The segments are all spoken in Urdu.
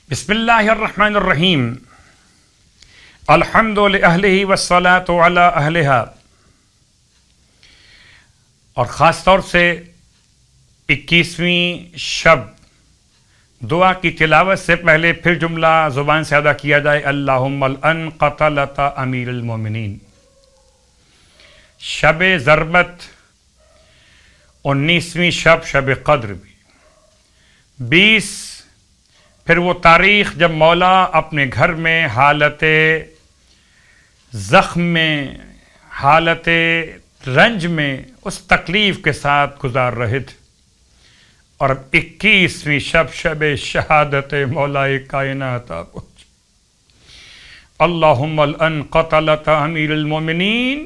بسم اللہ الرحمن الرحیم الحمد للہ والصلاۃ علی اہلہا. اور خاص طور سے 21ویں شب دعا کی تلاوت سے پہلے پھر جملہ زبان سے ادا کیا جائے اللہم الان قتلۃ امیر المومنین. شب ضربت 19ویں شب قدر بھی 20 پھر وہ تاریخ جب مولا اپنے گھر میں حالت زخم میں حالت رنج میں اس تکلیف کے ساتھ گزار رہے تھے. اور اب 21ویں شب شہادت مولا کائنات پہنچ. اللہم الان قتلۃ امیر المومنین.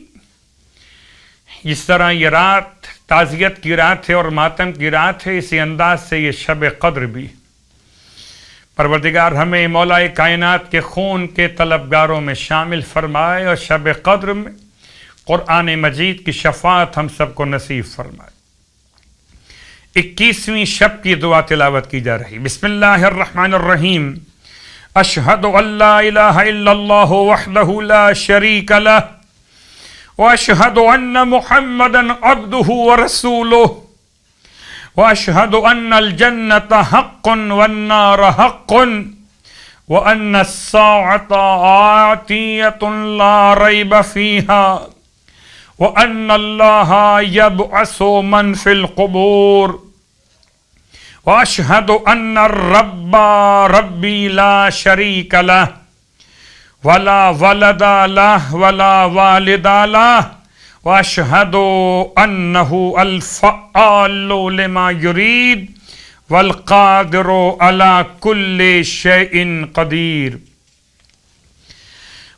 اس طرح یہ رات تعزیت کی رات ہے اور ماتم کی رات ہے، اسی انداز سے یہ شب قدر بھی. پروردگار ہمیں مولا کائنات کے خون کے طلبگاروں میں شامل فرمائے اور شب قدر میں قرآن مجید کی شفاعت ہم سب کو نصیب فرمائے. 21ویں شب کی دعا تلاوت کی جا رہی. بسم اللہ الرحمن الرحیم. اشہد ان لا الہ الا اللہ وحدہ لا شریک لہ واشہد ان محمدا عبدہ ورسولہ واشهد ان الجنة حق والنار حق وان الساعة آتية لا ريب فيها وان الله يبعث من في القبور واشهد ان الرب ربي لا شريك له ولا ولد له ولا والد له واشهد انه الفعال لما يريد والقادر على كل شيء قدير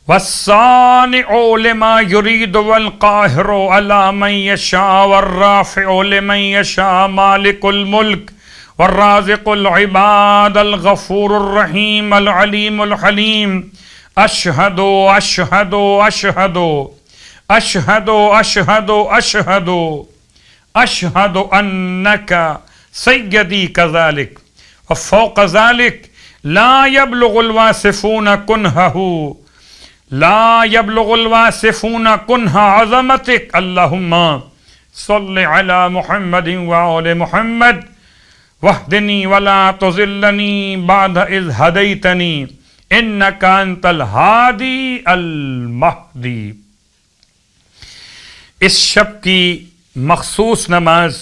والصانع لما يريد والقاهر على من يشاء والرافع لمن يشاء مالك الملك والرازق العباد الغفور الرحيم العليم الحليم. اشهد اشهد اشهد اشہد اشہد اشہد اشہد انک سیدی کذالک وفوق ذلك لا يبلغ الواصفون کنہہ لا يبلغ الواصفون کنہ عظمتک. اللہم صل علی محمد وآل محمد واہدنی ولا تضلنی بعد اذ ہدیتنی انک انت الہادی المہدی. اس شب کی مخصوص نماز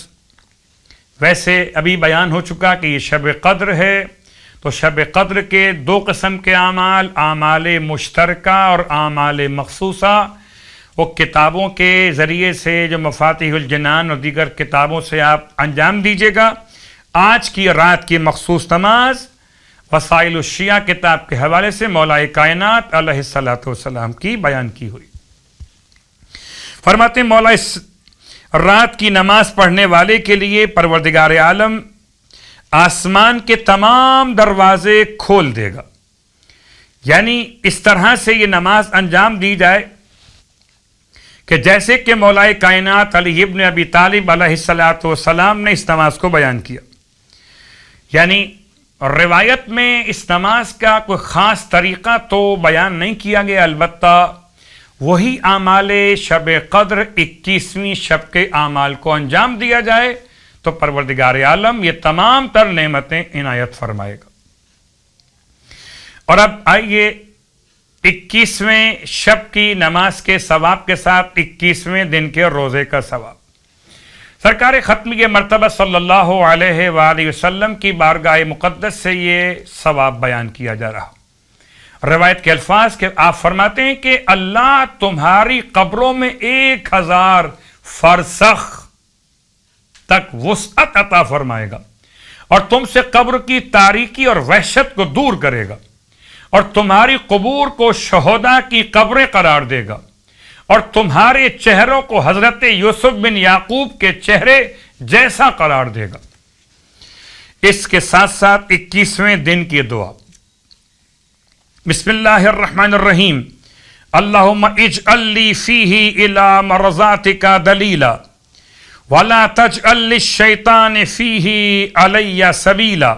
ویسے ابھی بیان ہو چکا کہ یہ شب قدر ہے، تو شب قدر کے 2 قسم کے اعمال، اعمال مشترکہ اور اعمال مخصوصہ، وہ کتابوں کے ذریعے سے جو مفاتیح الجنان اور دیگر کتابوں سے آپ انجام دیجیے گا. آج کی رات کی مخصوص نماز وسائل الشیعہ کتاب کے حوالے سے مولا کائنات علیہ الصلاۃ والسلام کی بیان کی ہوئی. فرماتے ہیں مولا اس رات کی نماز پڑھنے والے کے لیے پروردگار عالم آسمان کے تمام دروازے کھول دے گا. یعنی اس طرح سے یہ نماز انجام دی جائے کہ جیسے کہ مولا کائنات علی ابن ابی طالب علیہ الصلاۃ والسلام نے اس نماز کو بیان کیا. یعنی روایت میں اس نماز کا کوئی خاص طریقہ تو بیان نہیں کیا گیا، البتہ وہی اعمال شب قدر 21ویں شب کے اعمال کو انجام دیا جائے تو پروردگار عالم یہ تمام تر نعمتیں عنایت فرمائے گا. اور اب آئیے 21ویں شب کی نماز کے ثواب کے ساتھ 21ویں دن کے روزے کا ثواب. سرکار ختمی مرتبہ صلی اللہ علیہ وآلہ وسلم کی بارگاہ مقدس سے یہ ثواب بیان کیا جا رہا. روایت کے الفاظ کہ آپ فرماتے ہیں کہ اللہ تمہاری قبروں میں 1000 فرسخ تک وسعت عطا فرمائے گا اور تم سے قبر کی تاریکی اور وحشت کو دور کرے گا اور تمہاری قبور کو شہداء کی قبریں قرار دے گا اور تمہارے چہروں کو حضرت یوسف بن یعقوب کے چہرے جیسا قرار دے گا. اس کے ساتھ ساتھ 21ویں دن کی دعا. بسم اللہ الرحمن الرحیم. اللہم اجعل لی فیہ الی مرضاتک دلیلا ولا تجعل للشیطان فیہ علی سبیلا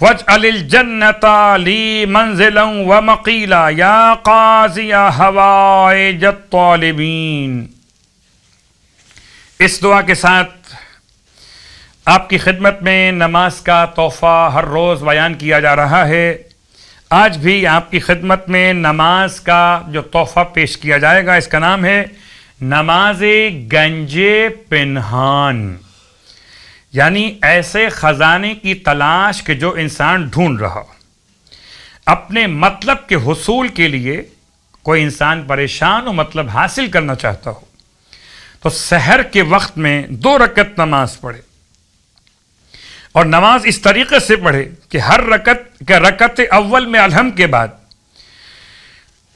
وَاجْعَلِ الْجَنَّةَ لِي مَنزِلًا وَمَقِيلًا يَا قَاضِيَ حَوَائِجَ الطَّالِبِينَ۔ اس دعا کے ساتھ آپ کی خدمت میں نماز کا تحفہ ہر روز بیان کیا جا رہا ہے۔ آج بھی آپ کی خدمت میں نماز کا جو تحفہ پیش کیا جائے گا اس کا نام ہے نماز گنج پنہان، یعنی ایسے خزانے کی تلاش کہ جو انسان ڈھونڈ رہا، اپنے مطلب کے حصول کے لیے کوئی انسان پریشان ہو، مطلب حاصل کرنا چاہتا ہو تو سحر کے وقت میں 2 رکعت نماز پڑھے، اور نماز اس طریقے سے پڑھے کہ ہر رکعت اول میں الحمد کے بعد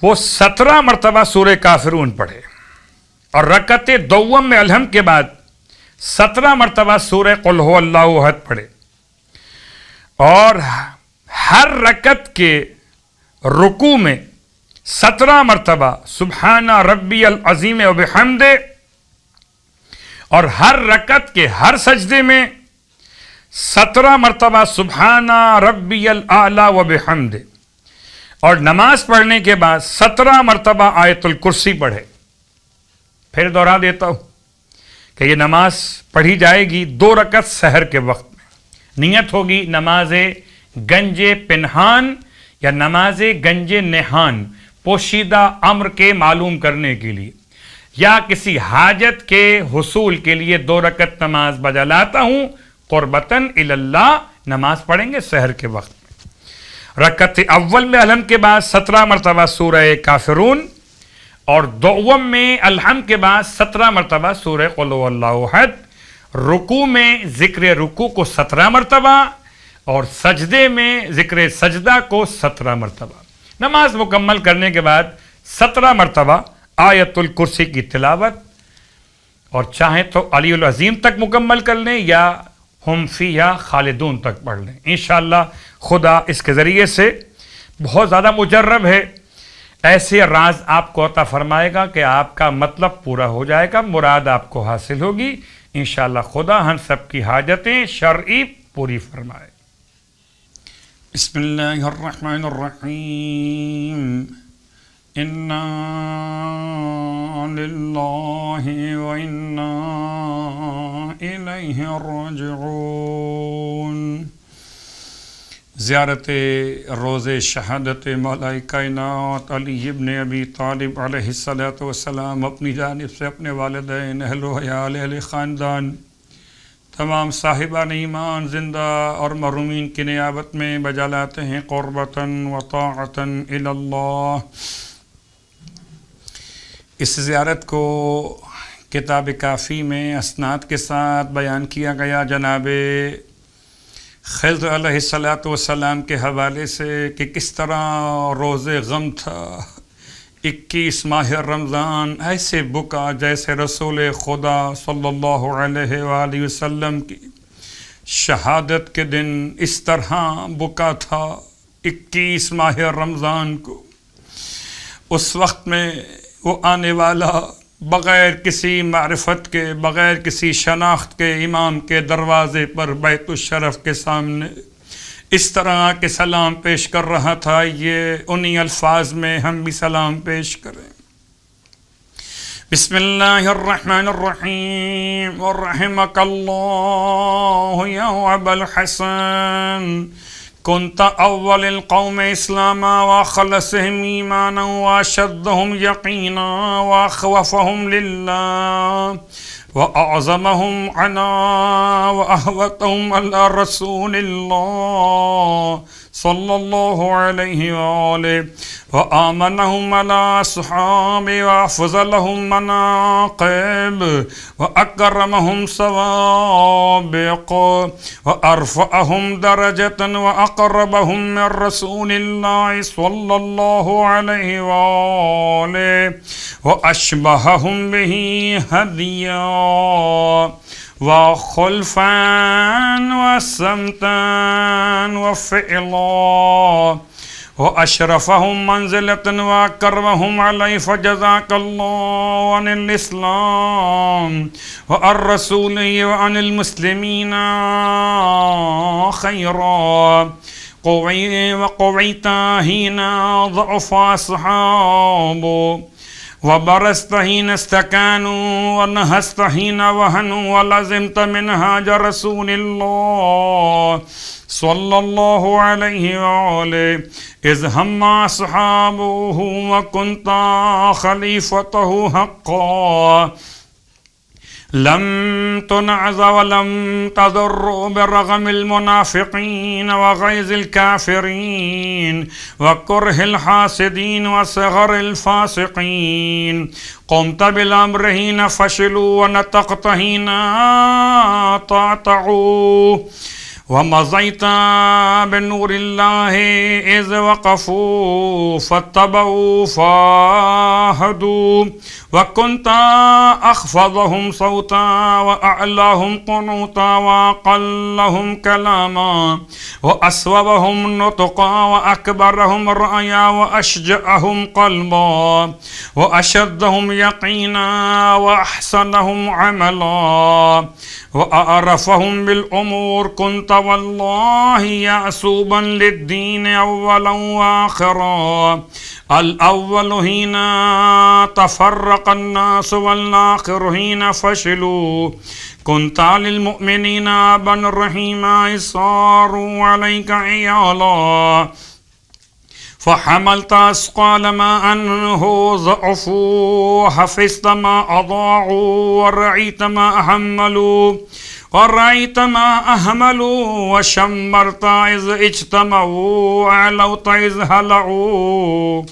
وہ 17 مرتبہ سورہ کافرون پڑھے، اور رکعت دوم میں الحمد کے بعد 17 مرتبہ سورہ قل هو اللہ احد پڑھے، اور ہر رکعت کے رکوع میں 17 مرتبہ سبحان ربی العظیم و بحمدہ، اور ہر رکعت کے ہر سجدے میں 17 مرتبہ سبحان ربی الاعلی و بحمدہ، اور نماز پڑھنے کے بعد 17 مرتبہ آیت الکرسی پڑھے۔ پھر دوہرا دیتا ہوں کہ یہ نماز پڑھی جائے گی 2 رکعت سحر کے وقت میں، نیت ہوگی نماز گنج پنہان یا نماز گنج نہان، پوشیدہ امر کے معلوم کرنے کے لیے، یا کسی حاجت کے حصول کے لیے 2 رکعت نماز بجا لاتا ہوں قربتاً الی اللہ، نماز پڑھیں گے سحر کے وقت میں۔ رکعت اول میں الحمد کے بعد 17 مرتبہ سورہ کافرون، اور دوم میں الحمد کے بعد 17 مرتبہ سورہ قل هو اللہ احد، رکوع میں ذکر رکوع کو 17 مرتبہ، اور سجدے میں ذکر سجدہ کو 17 مرتبہ۔ نماز مکمل کرنے کے بعد 17 مرتبہ آیت الکرسی کی تلاوت، اور چاہیں تو علی العظیم تک مکمل کر لیں یا ہم فیہا خالدون تک پڑھ لیں۔ انشاءاللہ خدا اس کے ذریعے سے بہت زیادہ مجرب ہے، ایسے راز آپ کو عطا فرمائے گا کہ آپ کا مطلب پورا ہو جائے گا، مراد آپ کو حاصل ہوگی انشاءاللہ۔ خدا ہم سب کی حاجتیں شرعی پوری فرمائے۔ بسم اللہ الرحمن الرحیم، انا للہ و انا الیہ راجعون۔ زیارت روز شہادت مولا کائنات علی ابن ابی طالب علیہ السلام اپنی جانب سے اپنے والدین، اہل و عیال، اہل خاندان، تمام صاحبان ایمان زندہ اور مرحومین کی نیابت میں بجا لاتے ہیں قربتاً و طاعتاً الی اللہ۔ اس زیارت کو کتاب کافی میں اسناد کے ساتھ بیان کیا گیا جناب خضر علیہ السلام کے حوالے سے کہ کس طرح روز غم تھا، 21 ماہ رمضان ایسے بکا جیسے رسول خدا صلی اللہ علیہ وآلہ وسلم کی شہادت کے دن اس طرح بکا تھا 21 ماہ رمضان کو۔ اس وقت میں وہ آنے والا بغیر کسی معرفت کے، بغیر کسی شناخت کے امام کے دروازے پر بیت الشرف کے سامنے اس طرح کے سلام پیش کر رہا تھا۔ یہ انہی الفاظ میں ہم بھی سلام پیش کریں۔ بسم اللہ الرحمن الرحیم، ورحمک اللہ یا ابا الحسن، كنت أول القوم إسلاما وأخلصهم إيمانا وأشدهم يقينا وأخوفهم لله وأعظمهم عنا وأهوتهم على رسول الله صلى الله عليه وآله وآمنهم على أصحابه وأفضلهم مناقب وأكرمهم سوابق وأرفعهم درجة وأقربهم من رسول الله صلى الله عليه وآله وأشبههم به هديا وخلفا وسمتا وفعلا وأشرفهم منزلة وأكرمهم عليه، فجزاك الله عن الإسلام وعن رسوله وعن المسلمين خيرا. وقويت حين ضعف أصحابه، وبرزت حين استكانوا، ونهست حين وهنوا، ولزمت منهاج رسول الله صلى الله عليه وآله إذ هم أصحابه وكنت خليفته حقا. لم تنعز ولم تضر برغم المنافقين وغيظ الكافرين وكره الحاسدين وصغر الفاسقين. قمت بالأمر حين فشلوا، ونطقت حين تعتعوا، ومضيت بنور الله إذ وقفوا فاتبعوا فاهدوا. وكنت أخفضهم صوتا وأعلاهم قنوتا وأقلهم كلاما وأصوبهم نطقا وأكبرهم رأيا وأشجعهم قلبا وأشدهم يقينا وأحسنهم عملا وأعرفهم بالأمور. كنت والله يعصوبا للدين أولا وآخرا، الأول حين تفرق الناس والآخر حين فشلوا. كنت للمؤمنين أبا رحيما صاروا عليك عيالا، فحملت أثقال ما أنه ضعفوا، وحفظت ما أضاعوا، ورعيت ما أهملوا وشمرت إذ اجتمعوا، وعلوت إذ هلعوا،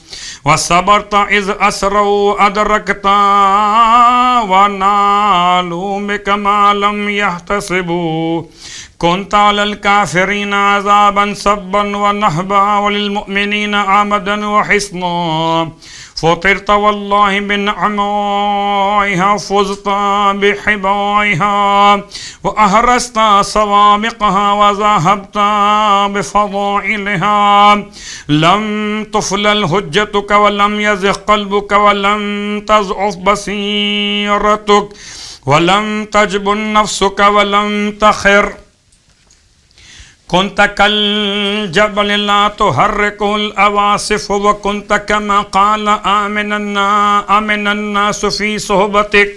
وصبرت إذ أسروا، أدركت ونالوا بك ما لم يحتسبوا. كنت على الكافرين عذابا سبا ونهبا، وللمؤمنين عمدا وحصنا. فطرت والله بنعمائها، فزت بحبائها، وأهرست سوابقها، وذهبت بفضائلها. لم تفلل حجتك، ولم يزغ قلبك، ولم تضعف بصيرتك، ولم تجبن نفسك، ولم تخر. كنت كالجبل لا تحركه الأواصف، وكنت كما قال آمن الناس في صحبتك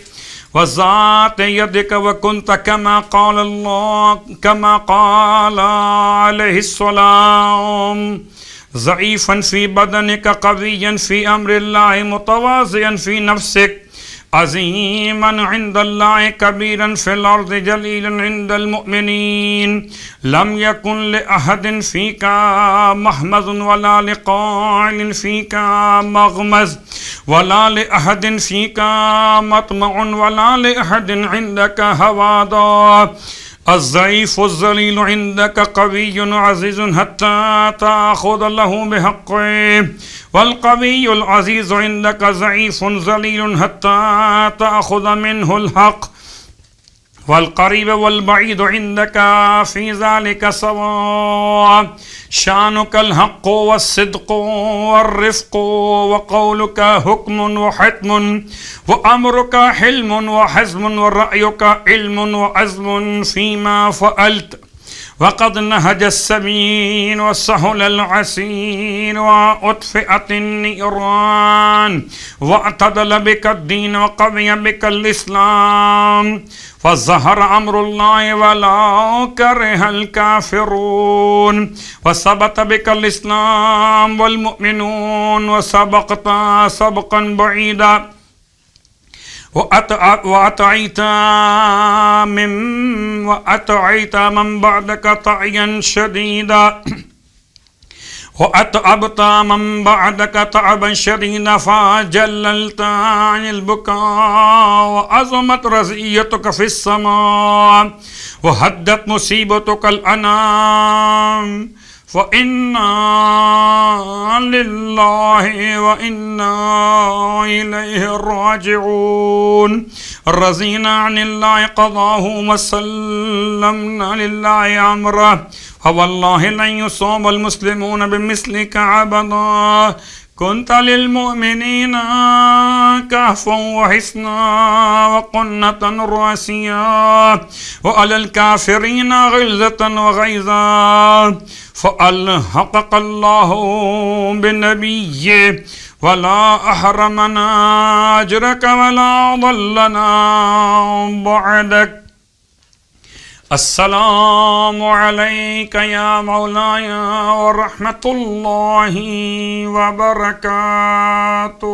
وذات يدك، وكنت كما قال الله كما قال عليه السلام ضعيفا في بدنك قويا في أمر الله متواضعا في نفسك عظيما عند الله كبيرا في الأرض جليلا عند المؤمنين. لم يكن لأحد فيك محمز ولا لقائل فيك مغمز ولا لأحد فيك مطمع ولا لأحد عندك هوادا. الضعيف الذليل عندك قوي عزيز حتى تأخذ له بحقه، والقوي العزيز عندك ضعيف ذليل حتى تأخذ منه الحق، والقريب والبعيد عندك في ذلك سواء. شانك الحق والصدق والرفق، وقولك حكم وحتم، وأمرك حلم وحزم، ورأيك علم وعزم فيما فعلت. وقد نهج السبيل وسهل العسير، وأطفئت النيران، واعتدل بك الدين، وقوي بك الإسلام. فظهر أمر الله ولا كره الكافرون، وثبت بك الإسلام والمؤمنون، وسبقت سبقا بعيدا، وأطعيت من بعدك طعيا شديدا، وأتعبت من بعدك تعبا شديدا، فجللت عن البكاء، وعظمت رزيتك في السماء، وهدت مصيبتك الأنام. فإنا لله وإنا إليه راجعون. رضينا عن الله قضاه، وسلمنا لله أمره، فوالله لن يصاب المسلمون بمثلك عبدا كنت للمؤمنين كهفا وحصنا وقنة راسيا وعلى الكافرين غلظة وغيظا فألحقك الله بالنبي ولا أحرمنا أجرك ولا ضلنا بعدك. السلام علیک یا مولاي ورحمة الله وبركاته.